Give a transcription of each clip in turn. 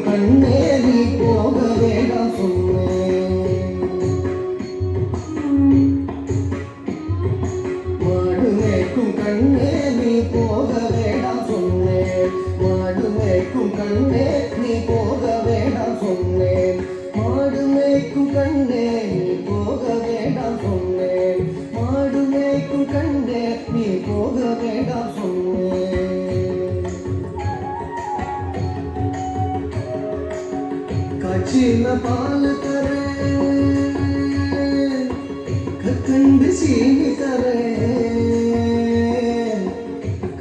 கண்ணே நீ போக வேண்டாம் சொன்னேன். மாடு மேய்க்கும் கண்ணே நீ போக வேண்டாம் சொன்னேன். மாடு மேய்க்கும் கண்ணே நீ போக வேண்டாம் சொன்னேன். மாடு மேய்க்கும் கண்ணே நீ போக வேண்டாம் சொன்னேன். மாடு மேய்க்கும் கண்ணே நீ போக வேண்டாம் சொன்னேன். காய்ச்சின பால் தரேன், கற்கண்டு சீனி தரேன்.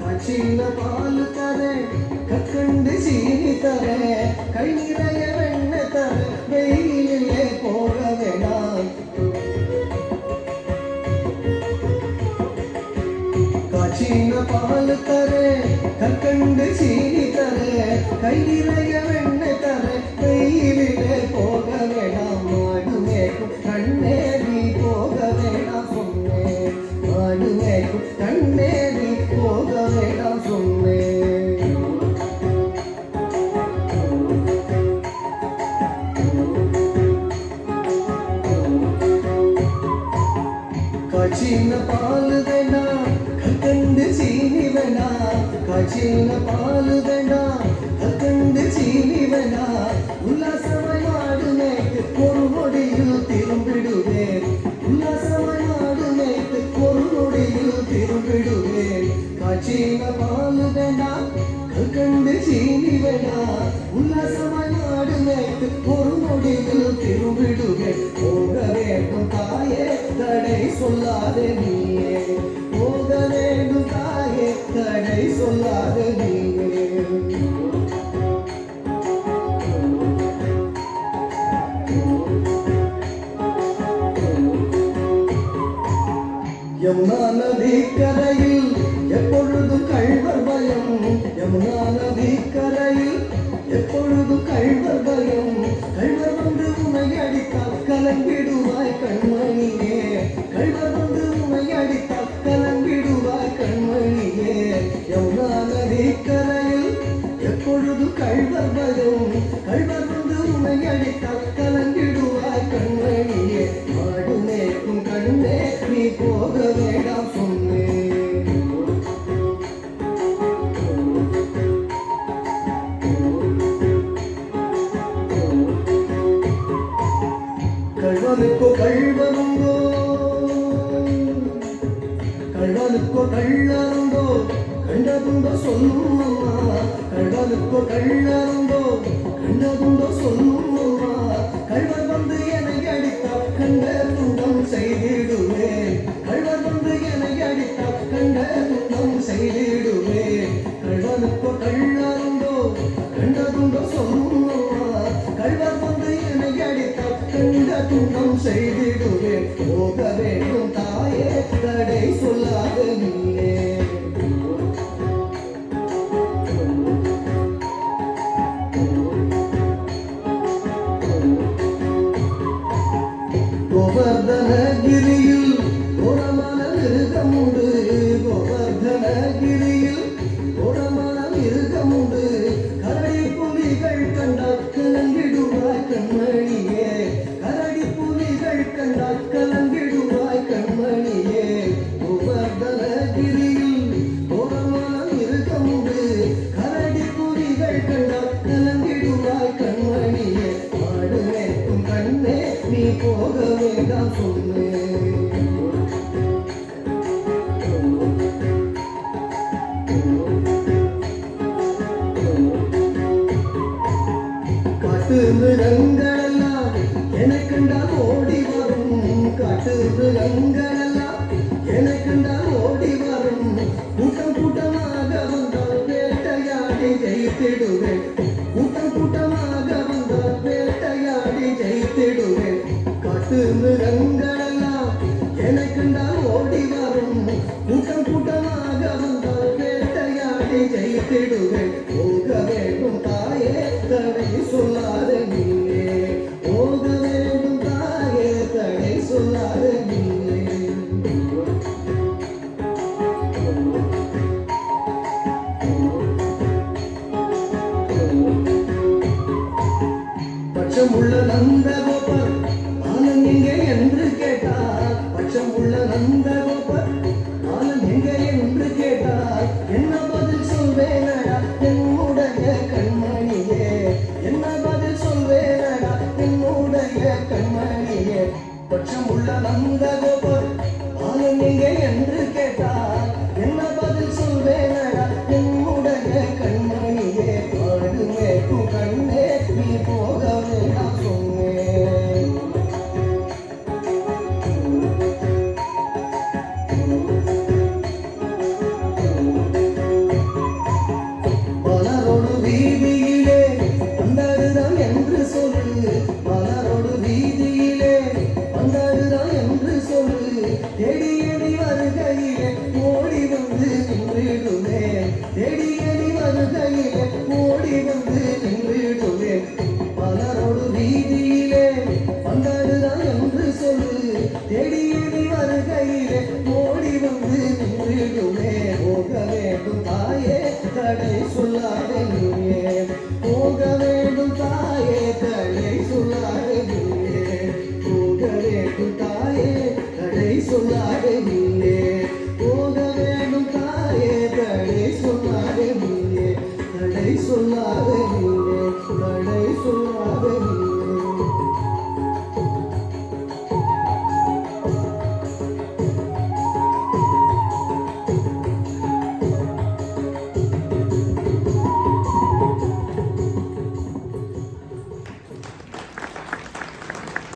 காய்ச்சின பால் தரேன், கற்கண்டு சீனி தரேன். கை நிறைய வெண்ணெய் தரேன், வெயிலே போக வேண்டாம். காய்ச்சின பால் தரேன், கற்கண்டு சீனி தரேன். கை நிறைய வெண்ணெய் தரேன், வெயிலே போக வேண்டாம். மாடு மேய்க்கும் கண்ணே நீ போக வேண்டாம் சொன்னேன். மாடு மேய்க்கும் கண்ணே நீ போக வேண்டாம் சொன்னேன். காய்ச்சின பால் வேண்டாம், கற்கண்டு சீனி வேண்டாம். காய்ச்சின பால் வேண்டாம், கற்கண்டு சீனி வேண்டாம். உல்லாசமாய் மாடு மேய்த்து ஒரு நொடியில் திரும்பிடுவேன். உல்லாசமாய் மாடு மேய்த்து ஒரு நொடியில் திரும்பிடுவேன். காய்ச்சின பால் வேண்டாம், கற்கண்டு சீனி வேண்டாம். உல்லாசமாய் மாடு மேய்த்து ஒரு நொடியில் திரும்பிடுவேன். போக வேண்டும் தாயே தடை சொல்லாதே நீயே. போக வேண்டும் தாயே தடை சொல்லாதே நீயே. யமுனா நதி கரையில் எப்பொழுதும் கள்வர் பயம். யமுனா நதி கரையில் எப்பொழுதும் கள்வர் பயம். கள்வர் வந்து உன்னை அடித்தால் கலங்கிடுவாய் கண்மணியே. கள்வர் வந்து உன்னை அடித்தால் கலங்கிடுவாய் கண்மணியே. யமுனா நதி கரையில் எப்பொழுதும் கள்வர் பயம். கள்வர் வந்து உன்னை அடித்தால் கலங்கிடுவாய் கண்மணியே. மாடு மேய்க்கும் கண்ணே நீ போக வேண்டாம் சொன்னேன். கள்வனுக்கோ கள்வனுண்டோ, கள்வனுக்கோ கள்ளருண்டோ, கண்டதுண்டோ சொல்லும் அம்மா. கள்வனுக்கோ கள்ளருண்டோ, கண்டதுண்டோ சொல்லும் அம்மா. கள்வர் வந்து என்னை அடித்தால் கண்ட துண்டம் செய்திடுவேன். கள்வர் வந்து என்னை அடித்தால் கண்ட துண்டம் செய்திடுவேன். கள்வனுக்கோ கள்ளருண்டோ, கண்டதுண்டோ சொல்லும் அம்மா. கள்வர் வந்து என்னை அடித்தால் கண்ட துண்டம் செய்திடுவேன். போக வேண்டும் தாயே தடை சொல்லாத நீயே. கோவர்தனகிரியில் கோரமான மிருகமுண்டு. கோவர்தனகிரியில் கோரமான மிருகமுண்டு. கரடி புலிகள் கண்டால் கலங்கிடுவாய் கண்மணியே. கரடி புலிகள் கண்டால் கலங்கிடுவாய் கண்மணியே. கோவர்தனகிரியில் கோரமான மிருகமுண்டு. கரடி புலிகள் கண்டால் கலங்கிடுவாய் கண்மணியே. மாடு மேய்க்கும் கண்ணே நீ போக வேண்டாம் சொன்னேன். காட்டு மிருகங்களெல்லாம் எனக்கண்டால் ஓடி வரும். காட்டு மிருகங்களெல்லாம் எனக்கண்டால் ஓடி வரும். கூட்டம் கூட்டமாக வந்தால் வேட்டையாடி ஜெயித்திடுவேன். கூட்டம் கூட்டமாக வந்தால் வேட்டையாடி ஜெயித்திடுவேன். காட்டு மிருகங்களெல்லாம் எனக்கண்டால் ஓடி வரும். கூட்டம் கூட்டமாக வந்தால் வேட்டையாடி ஜெயித்திடுவேன். போக வேண்டும் தாயே தடை சொல்லாத நீயே. போக வேண்டும் தாயே தடை சொல்லாத நீயே. பட்சம் உள்ள நந்தகோபர் பாலன் எங்கே என்று கேட்டார். பட்சம் உள்ள நந்தகோபர் பாலன் எங்கே என்று கேட்டார். என்ன பதில் சொல்வேனடா என்னுடைய கண்மணியே, என்ன பதில் சொல்வேனடா என்னுடைய கண்மணியே. பட்சம் உள்ள நந்தகோபர் பாலன் எங்கே என்று கேட்டார். என்ன பதில் சொல்வேனடா என்னுடைய கண்மணியே. ஆடுமே கண்ணே நீ போக வேண்டாம் சொன்னேன். மலரோடு வீதியிலே வந்தாடுதான் என்று சொல்லு, மலரோடு வீதியிலே வந்தாடுதான் என்று சொல்லு. தேடியடி வருகையிலே ஓடி வந்து நின்றிடுமே, தேடியடி வருகையிலே ஓடி வந்து நின்றிடுமே. மலரோடு வீதியிலே வந்தாடுதான் என்று சொல்லு, தேடியடி வருகையிலே ஓடி வந்து நின்றிடுமே. போக வேண்டும் தாயே தடை சொல்லாதே நீயே, போக